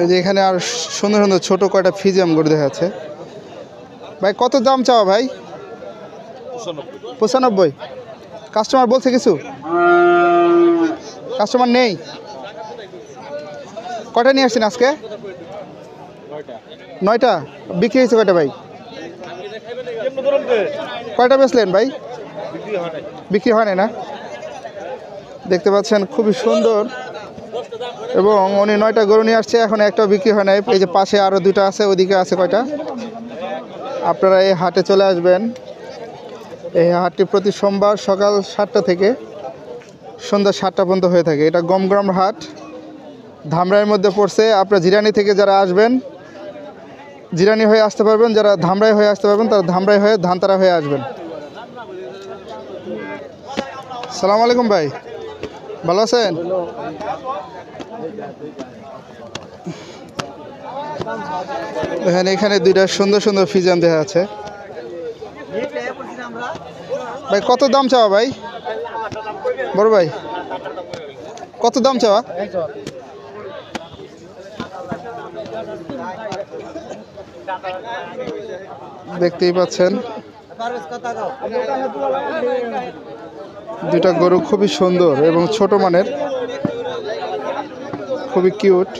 এই যে এখানে আর সুন্দর সুন্দর ছোট কয়টা ফিজিয়াম গরু দেখা যাচ্ছে। ভাই কত দাম চাওয়া ভাই? 95। কাস্টমার বলছে কিছু? কাস্টমার নেই? কয়টা নিয়ে আসছেন আজকে? 9টা। বিক্রি হয়েছে কয়টা ভাই? কয়টা বেচলেন ভাই? বিক্রি হয় না? দেখতে পাচ্ছেন খুবই সুন্দর, এবং উনি 9টা গরু নিয়ে আসছে, এখন একটাও বিক্রি হয় নাই। এই যে পাশে আরও 2টা আছে, ওইদিকে আছে কয়টা। আপনারা এই হাটে চলে আসবেন। এই হাটটি প্রতি সোমবার সকাল 7টা থেকে সন্ধ্যা 7টা পর্যন্ত হয়ে থাকে। এটা গমগ্রাম হাট, ধামরাইয়ের মধ্যে পড়ছে। আপনারা জিরানি থেকে যারা আসবেন জিরানি হয়ে আসতে পারবেন, যারা ধামরাই হয়ে আসতে পারবেন তারা ধামরাই হয়ে ধানতারা হয়ে আসবেন। সালাম আলাইকুম ভাই, ভালো আছেন? এখানে 2টা সুন্দর সুন্দর ফিজিয়াম দেখা আছে। ভাই কত দাম চাওয়া ভাই? বড় ভাই কত দাম চাওয়া? দেখতেই পাচ্ছেন 2টা গরু খুবই সুন্দর এবং ছোট মানের, খুবই কিউট।